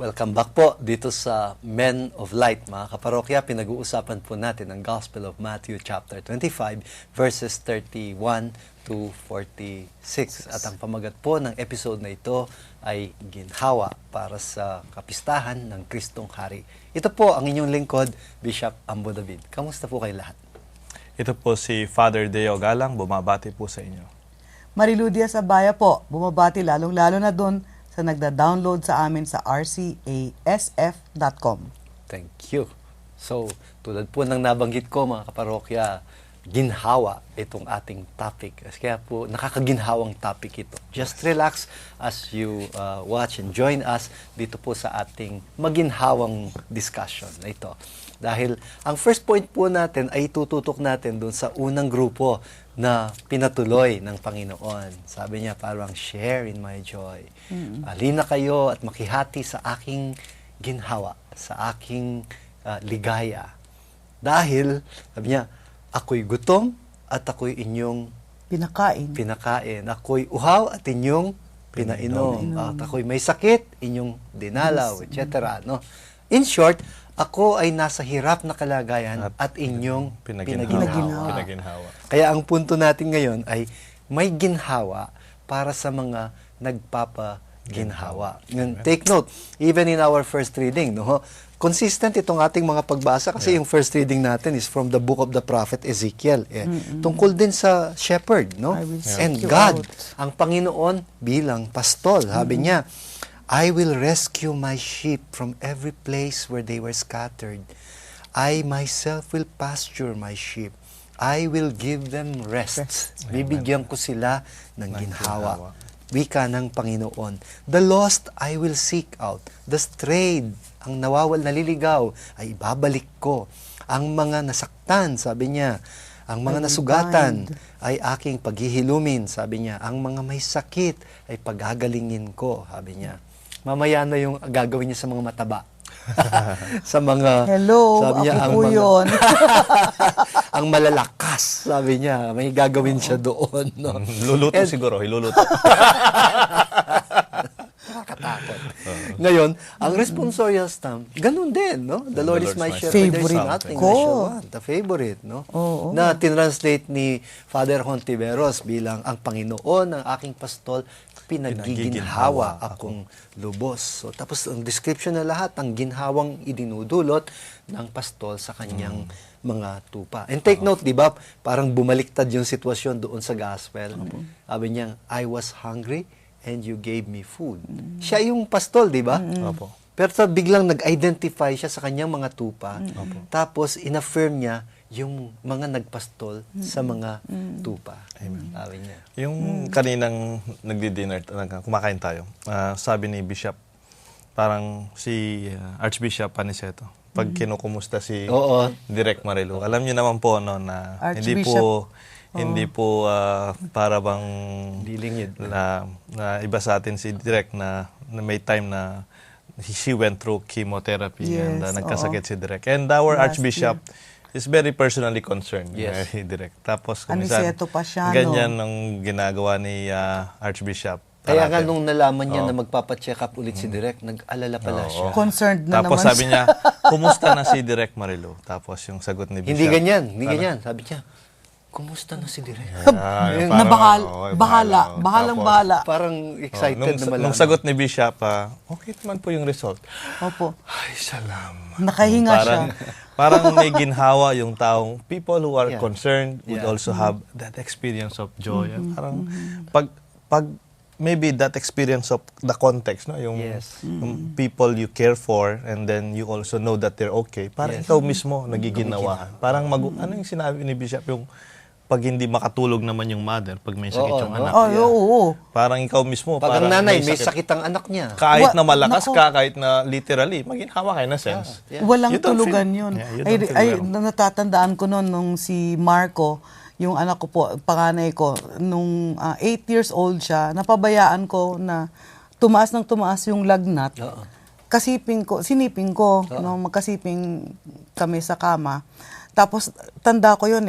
Welcome back po dito sa Men of Light, mga kaparokya. Pinag-uusapan po natin ang Gospel of Matthew chapter 25 verses 31 to 46. At ang pamagat po ng episode na ito ay Ginhawa para sa kapistahan ng Kristong Hari. Ito po ang inyong lingkod, Bishop Ambo David. Kamusta po kayo lahat? Ito po si Father Deo Galang, bumabati po sa inyo. Marilu Diaz-Abaya po, bumabati lalong-lalo na doon sa nagda-download sa amin sa rcasf.com. Thank you. So, tulad po ng nabanggit ko, mga kaparokya, ginhawa itong ating topic. Kaya po, nakakaginhawang topic ito. Just relax as you watch and join us dito po sa ating maginhawang discussion na ito. Dahil ang first point po natin ay tututok natin doon sa unang grupo na pinatuloy ng Panginoon. Sabi niya, parang share in my joy. Alina kayo at makihati sa aking ginhawa, sa aking ligaya. Dahil, sabi niya, ako'y gutom at ako'y inyong pinakain. Ako'y uhaw at inyong pinainom. At ako'y may sakit, inyong dinalaw, etc. No? In short, ako ay nasa hirap na kalagayan at inyong pinaginhawa. Kaya ang punto natin ngayon ay may ginhawa para sa mga nagpapaginhawa. Take note, even in our first reading, no? Consistent itong ating mga pagbasa kasi yung first reading natin is from the book of the prophet Ezekiel. Tungkol din sa shepherd, no? And God, ang Panginoon bilang pastol. Sabi niya, I will rescue my sheep from every place where they were scattered. I myself will pasture my sheep. I will give them rest. Bibigyan ko sila ng ginhawa. Wika ng Panginoon. The lost I will seek out. The strayed, ang naliligaw, ay ibabalik ko. Ang mga nasaktan, sabi niya, ang mga nasugatan ay aking paghihilumin, sabi niya. Ang mga may sakit ay pagagalingin ko, sabi niya. Mamaya na yung gagawin niya sa mga mataba. Sa mga... Hello, sabi niya, ako po yun. ang malalakas, sabi niya. May gagawin siya doon. No? Luluto siguro, hiluluto. Nakakatakot. Ngayon, ang responsorial stamp, ganun din, no? The Lord is my shepherd, there is nothing I shall want. The favorite, no? Na tinranslate ni Father Hontiveros bilang ang Panginoon, ang aking pastol, pinagiginhawa akong lubos. So, tapos ang description na lahat, ang ginhawang idinudulot ng pastol sa kanyang mga tupa. And take note, di ba, parang bumaliktad yung sitwasyon doon sa gospel. Sabi niya, I was hungry and you gave me food. Siya yung pastol, di ba? Pero biglang nag-identify siya sa kanyang mga tupa. Tapos, in-affirm niya yung mga nagpastol sa mga tupa. Sabi niya. Yung kaninang nagdi-dinner, kumakain tayo, sabi ni Bishop, parang si Archbishop Aniceto, pag kinukumusta si Direk Marilu, alam niyo naman po no, na hindi po para bang na iba sa atin si Direk na may time na she went through chemotherapy and nagkasakit si Direk. And our Archbishop is very personally concerned. Direct. Tapos, Aniceto pa siya, ganyan ang ginagawa ni Archbishop. Kaya nga nung nalaman niya na magpapacheck up ulit si Direk, nag-alala pala siya. Concerned na Tapos naman sabi niya, kumusta na si Direk Marilu? Tapos yung sagot ni Bishop. Hindi ganyan. Sabi niya, kumusta na si Direk? Bahalang-bahala. Parang excited na malaman. Nung sagot ni Bishop, okay naman po yung result. Opo. Ay, salamat. Nakahinga siya. Parang may ginhawa yung taong people who are concerned would also have that experience of joy. Parang pag maybe that experience of the context, no, yung people you care for and then you also know that they're okay. Parang ikaw mismo nagiginawahan. Parang ano yung sinabi ni Bishop, yung pag hindi makatulog naman yung mother, pag may sakit yung anak. Parang ikaw mismo. Pag ang nanay, may sakit ang anak niya. Kahit na malakas ka, kahit na literally, maginhawa kayo na sense. Walang tulugan yun. Ay, natatandaan ko noon, nung si Marco, yung anak ko po, panganay ko, nung 8 years old siya, napabayaan ko na tumaas yung lagnat. Siniping ko, no, magkasiping kami sa kama. Tapos, tanda ko yun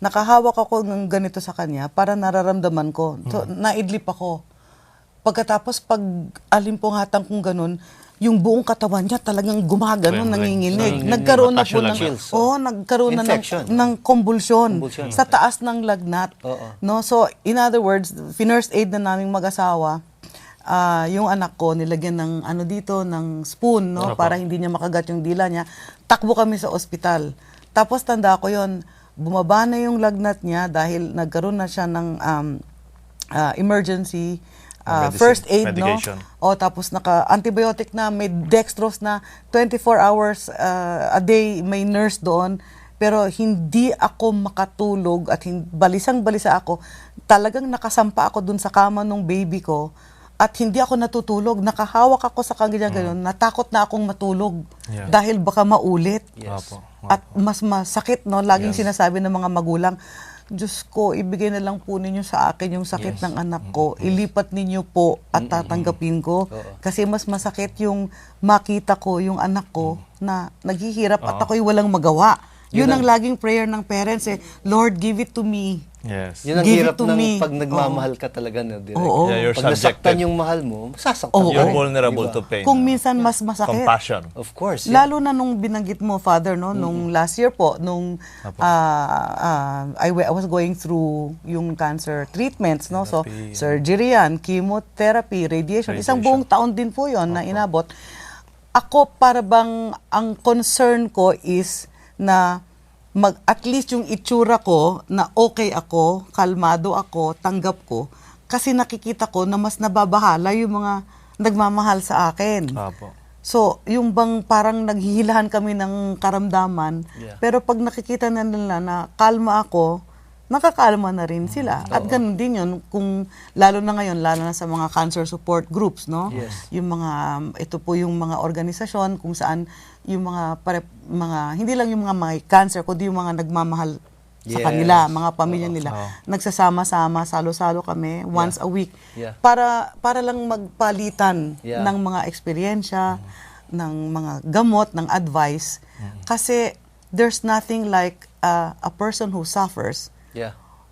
nakahawak ako ng ganito sa kanya para nararamdaman ko. So, naidlip ako. Pagkatapos, pag alimpungatan kong ganun, yung buong katawan niya talagang gumagano, Trembling. nanginginig. Nagkaroon na po ng, Chills. nagkaroon na Infection. ng convulsion Convulsion. sa taas ng lagnat. Oo. No? So, in other words, finurst aid na naming mag-asawa, yung anak ko, nilagyan ng ano dito, ng spoon, no? Para hindi niya makagat yung dila niya. Takbo kami sa ospital. Tapos tanda ko yon, bumaba na yung lagnat niya dahil nagkaroon na siya ng emergency Medicine, first aid, medication. no? O tapos naka-antibiotic na, may dextrose na, 24 hours a day, may nurse doon. Pero hindi ako makatulog at balisang-balisa ako. Talagang nakasampa ako dun sa kama ng baby ko at hindi ako natutulog. Nakahawak ako sa kanya gano'n. Natakot na akong matulog dahil baka maulit. Yes. Opo. At mas masakit, no? Laging sinasabi ng mga magulang, Diyos ko, ibigay na lang po ninyo sa akin yung sakit ng anak ko. Ilipat ninyo po at tatanggapin ko. Kasi mas masakit yung makita ko yung anak ko na naghihirap at ako'y walang magawa. Yun ang laging prayer ng parents Lord, give it to me. Yes. Yun ang Give it hirap to ng me. pag nagmamahal ka talaga na direct. Oo. Yeah, you're Pag nasaktan subjected. yung mahal mo, masasaktan Oo. ka You're rin. vulnerable Diba? to pain. Kung minsan mas masakit. Compassion. Of course. Yeah. Lalo na nung binanggit mo, Father, no? Nung last year po, nung I was going through yung cancer treatments, no? So, Therapy. surgery yan, chemotherapy, radiation. Isang buong taon din po yon na inabot. Ako, para bang, ang concern ko is na at least yung itsura ko na okay ako, kalmado ako, tanggap ko, kasi nakikita ko na mas nababahala yung mga nagmamahal sa akin. Opo. So, yung bang parang naghihilahan kami ng karamdaman, pero pag nakikita na nila na kalma ako, nakakalma na rin sila. At ganun din yun, kung, lalo na ngayon, lalo na sa mga cancer support groups, no? Yes. Yung mga, ito po yung mga organisasyon kung saan yung mga, hindi lang yung mga may cancer, kundi yung mga nagmamahal sa kanila, mga pamilya nila. Nagsasama-sama, salo-salo kami once a week para lang magpalitan ng mga eksperyensya, ng mga gamot, ng advice. Kasi there's nothing like a person who suffers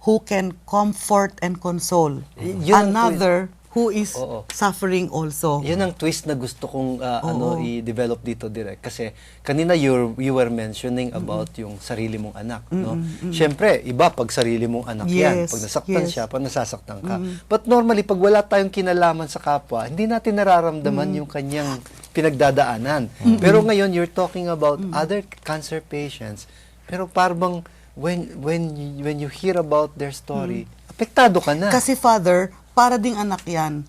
who can comfort and console another who is suffering also. Yun ang twist na gusto kong i-develop dito direct. Kasi kanina you were mentioning about yung sarili mong anak. No? Siyempre, iba pag sarili mong anak yan. Pag nasaktan siya, pag nasasaktan ka. But normally, pag wala tayong kinalaman sa kapwa, hindi natin nararamdaman yung kanyang pinagdadaanan. Pero ngayon, you're talking about other cancer patients. Pero parang when you hear about their story, apektado ka na. Kasi Father, para ding anak yan,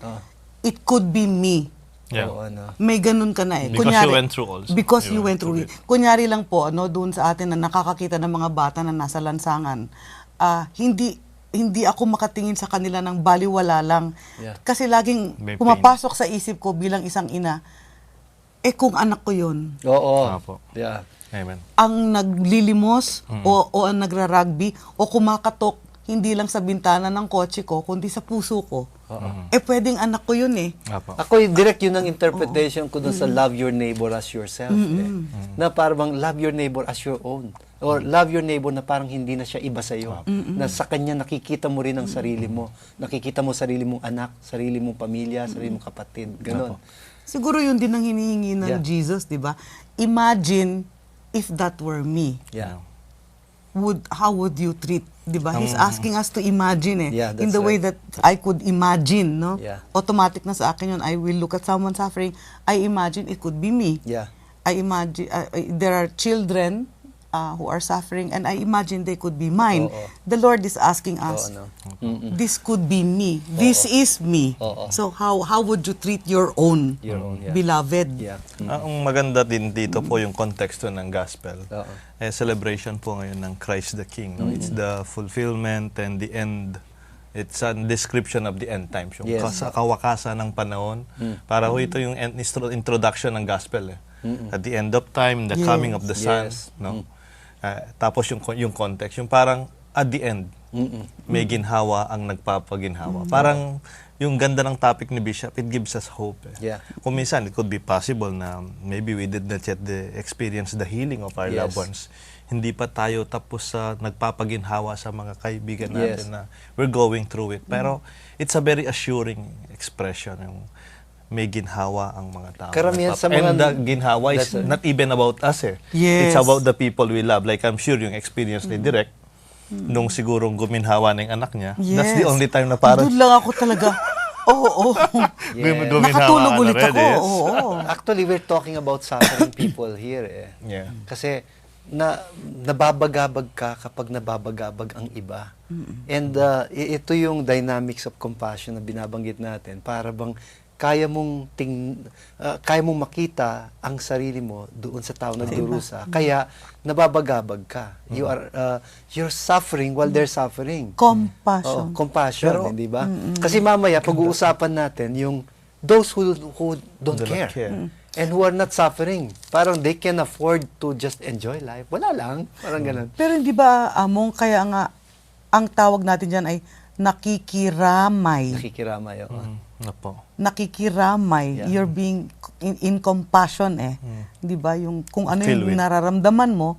it could be me. Yeah. Oo, ano. May ganun ka na eh. Because you went through also. Because you went through it. Kunyari lang po, doon sa atin na nakakakita ng mga bata na nasa lansangan, hindi ako makatingin sa kanila ng baliwala lang. Kasi laging May pumapasok sa isip ko bilang isang ina, kung anak ko yun, Oo. Opo. Yeah. Amen. ang naglilimos o ang nagra-rugby o kumakatok hindi lang sa bintana ng kotse ko, kundi sa puso ko. Pwedeng anak ko yun eh. Opo. Ako, direct yun ang interpretation ko dun sa love your neighbor as yourself. Na parang love your neighbor as your own. Or love your neighbor na parang hindi na siya iba sa'yo. Na sa kanya nakikita mo rin ang sarili mo. Nakikita mo sarili mong anak, sarili mong pamilya, sarili mong kapatid. Ganon. Siguro yun din ang hinihingi ng Jesus, di ba? Imagine if that were me. Yeah. How would you treat, di ba? He's asking us to imagine Yeah, in that's the way that I could imagine, no? Yeah. Automatic na sa akin yun. I will look at someone suffering. I imagine it could be me. Yeah. I imagine there are children who are suffering and I imagine they could be mine. The Lord is asking us, this could be me. This is me. So how would you treat your own, beloved? Yeah. Ang maganda din dito po yung konteksto ng gospel. Celebration po ngayon ng Christ the King. No? It's the fulfillment and the end. It's a description of the end times. Yung kawakasan ng panahon. Para ho ito yung introduction ng gospel. At the end of time, the coming of the Son. No? Tapos yung context, yung parang at the end, may ginhawa ang nagpapaginhawa. Parang yung ganda ng topic ni Bishop, it gives us hope. Kung minsan, it could be possible na maybe we did not yet experience the healing of our loved ones. Hindi pa tayo tapos sa nagpapaginhawa sa mga kaibigan natin na we're going through it. Pero it's a very assuring expression. Yung may ginhawa ang mga tao. Karamihan sa mga- And the ginhawa is not even about us eh. Yes. It's about the people we love. Like I'm sure yung experience ni Direk, nung sigurong guminhawa ng anak niya, that's the only time na parang Doon lang ako talaga. Oo. guminhawa Nakatulog ka na ulit rin, ako. yes. Oo. Actually, we're talking about suffering people here eh. Yeah. Kasi nababagabag ka kapag nababagabag ang iba. And ito yung dynamics of compassion na binabanggit natin. Para bang kaya mong makita ang sarili mo doon sa tao na nagdurusa. Kaya nababagabag ka. You're suffering while they're suffering. Compassion. Compassion, hindi ba? Kasi mamaya pag-uusapan natin yung those who don't Do not care. care. And who are not suffering. Parang they can afford to just enjoy life. Wala lang. Parang ganun. Pero hindi ba, Among, kaya nga, ang tawag natin dyan ay nakikiramay. Nakikiramay. Napo. Nakikiramay. Yeah. You're being in compassion eh. Di ba? Yung, kung ano Feel yung with. nararamdaman mo,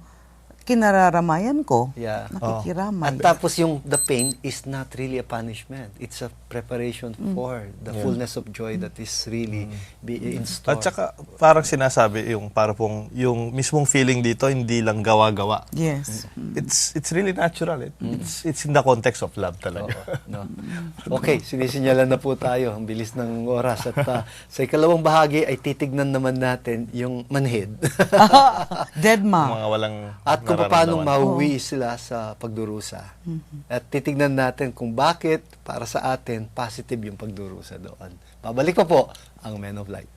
kinararamayan ko. Yeah. Nakikiramay. At tapos yung the pain is not really a punishment. It's a preparation for the fullness of joy that is really in store. At saka parang sinasabi yung para pong yung mismong feeling dito hindi lang gawa-gawa. Yes. It's really natural. It's in the context of love talaga. No. Okay, sinisinyalan na po tayo. Ang bilis ng oras. At sa ikalawang bahagi ay titignan naman natin yung manhid. Deadma. Mga walang At kung paano nararamdaman. mahuwi sila sa pagdurusa. At titignan natin kung bakit para sa atin positive yung pagdurusa doon. Pabalik pa po ang Men of Light.